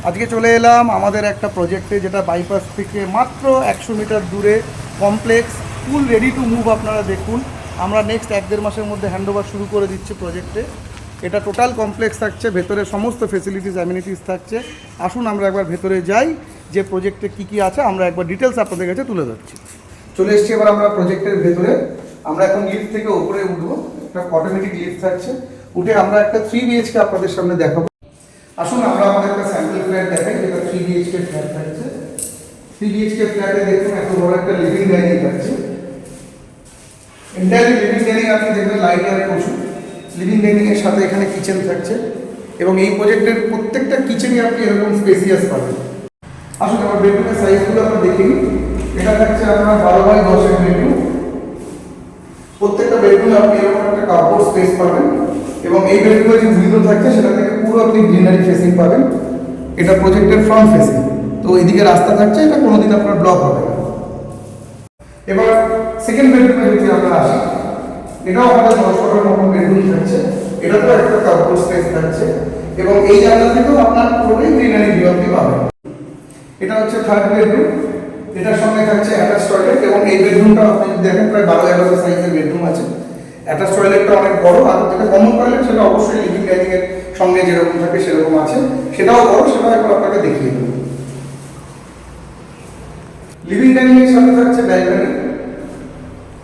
আজকে চলে এলাম আমাদের একটা প্রজেক্টে, যেটা বাইপাস থেকে মাত্র 100 মিটার দূরে complex, full ready to move. আপনারা দেখুন, আমরা নেক্সট 1-1.5 মাসের মধ্যে হ্যান্ডওভার শুরু করে দিচ্ছি প্রজেক্টে। এটা টোটাল কমপ্লেক্স থাকছে, ভেতরে সমস্ত ফেসিলিটিস অ্যামিনিটিস থাকছে। আসুন আমরা একবার ভেতরে যাই, যে প্রজেক্টে কী কী আছে আমরা একবার ডিটেলস আপনাদের কাছে তুলে ধরছি। চলে এসেছি এবার আমরা প্রজেক্টের ভেতরে। আমরা এখন লিফট থেকে উপরে উঠবো, একটা অটোমেটিক লিফট থাকছে। উঠে আমরা একটা 3 BHK আপনাদের সামনে দেখাবো। আসুন আমরা আমাদের একটা স্যাম্পল ফ্ল্যাট দেখাই, যেটা 3 BHK ফ্ল্যাট থাকছে। 3 BHK ফ্ল্যাটে দেখুন এত বড় একটা লিভিং ডাইনিং থাকছে। এন্টায়ারলি লিভিং ডাইনিং আপনি দেখবেন লাইট আর প্রচুর। লিভিং ডাইনিং এর সাথে এখানে কিচেন থাকছে, এবং এই প্রজেক্টের প্রত্যেকটা কিচেনই আপনি এরকম স্পেসিয়াস পাবেন। আসুন আমার বেডরুমের সাইজগুলো আমরা দেখে নিই। এটা থাকছে আপনার 12x10 এর বেডরুম। প্রত্যেকটা বেডরুমে আপনি এরকম একটা কাপড় স্পেস পাবেন, এবং এই বেডরুমে যে উইন্ডো থাকছে সেটা থেকে পুরো আপনি গ্রিনারি ফেসিং পাবেন। এটা প্রজেক্টের ফ্রন্ট ফেসিং, তো এইদিকে রাস্তা থাকছে, এটা কোনোদিন আপনার ব্লক হবে না। এবার সেকেন্ড বেডরুমে যদি আমরা আসি, এটাও আমাদের 10 মতো বেডরুম থাকছে। এটাতেও একটা কাপড় স্পেস থাকছে, এবং এই জায়গা থেকেও আপনার পুরোটাই গ্রিনারি ভিউ আপনি পাবেন। এটা হচ্ছে থার্ড বেডরুম। এটার সঙ্গে থাকছে অ্যাটাচ টয়লেট, এবং এই বেডরুমটা আপনি দেখেন প্রায় 12-11 সাইজের বেডরুম আছে। অ্যাটাচ টয়লেটটা অনেক বড়, আর যেটা কমন টয়লেট সেটা অবশ্যই লিভিং ডাইনিং এর সঙ্গে যেরকম থাকে সেরকম আছে, সেটাও বড়, সেটাও একবার আপনাকে দেখিয়ে দেবো। লিভিং ডাইনিং এর সাথে থাকছে ব্যালকনি।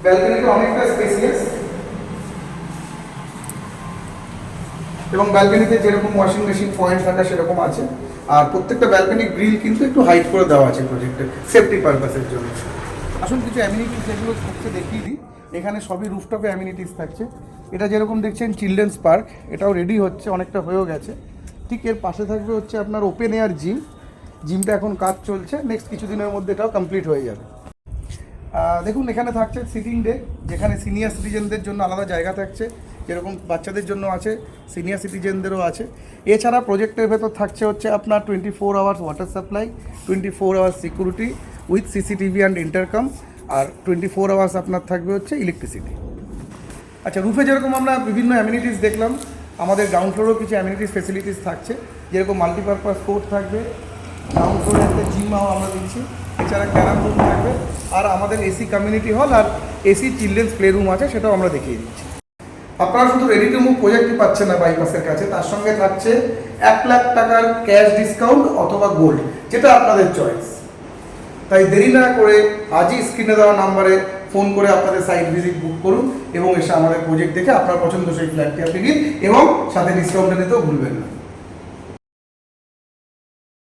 ব্যালকনিটা অনেকটা স্পেসিয়াস, এবং ব্যালকনিতে যেরকম ওয়াশিং মেশিন পয়েন্ট থাকা সেরকম আছে। আর প্রত্যেকটা ব্যালকনি গ্রিল কিন্তু একটু হাইট করে দেওয়া আছে প্রজেক্টের সেফটি পারপাসের জন্য। আসুন কিছু অ্যামিনিটিস যেগুলো থাকছে দেখিয়ে দিই। এখানে সবই রুফটপে অ্যামিনিটিস থাকছে। এটা যেরকম দেখছেন চিলড্রেন্স পার্ক, এটাও রেডি হচ্ছে, অনেকটা হয়েও গেছে। ঠিক এর পাশে থাকবে হচ্ছে আপনার ওপেন এয়ার জিম। জিমটা এখন কাজ চলছে, নেক্সট কিছুদিনের মধ্যে এটাও কমপ্লিট হয়ে যাবে। দেখুন এখানে থাকছে সিটিং ডেক, যেখানে সিনিয়র সিটিজেনদের জন্য আলাদা জায়গা থাকছে, যেরকম বাচ্চাদের জন্য আছে সিনিয়র সিটিজেনদেরও আছে। এছাড়া প্রজেক্টের ভেতর থাকছে হচ্ছে আপনার 24 hours water supply, 24 hours security with CCTV and intercom, আর 24 আওয়ার্স আপনার থাকবে হচ্ছে ইলেকট্রিসিটি। আচ্ছা, রুফে যেরকম আমরা বিভিন্ন অ্যামিনিটিস দেখলাম, আমাদের গ্রাউন্ড ফ্লোরেও কিছু অ্যামিনিটিস ফেসিলিটিস থাকছে, যেরকম মাল্টিপারপাস কোর্ট থাকবে, গ্রাউন্ড ফ্লোরে একটা জিমও আমরা দিচ্ছি, এছাড়া ক্যারাম রুম থাকবে, আর আমাদের এসি কমিউনিটি হল আর এসি চিলড্রেন্স প্লে রুম আছে, সেটাও আমরা দেখিয়ে দিচ্ছি। আপনারা শুধু রেডি টু মুভ প্রজেক্টই পাচ্ছেন না বাইপাসের কাছে, তার সঙ্গে থাকছে 1 লাখ টাকার ক্যাশ ডিসকাউন্ট অথবা গোল্ড, যেটা আপনাদের চয়েস। তাই দেরি না করে আজই স্ক্রিনে দেওয়া নাম্বারে ফোন করে আপনাদের সাইট ভিজিট বুক করুন, এবং এসে আমাদের প্রজেক্ট দেখে আপনার পছন্দসই ফ্ল্যাটটি আপনি নিন, এবং সাথে ডিসকাউন্টটা নিতেও ভুলবেন না।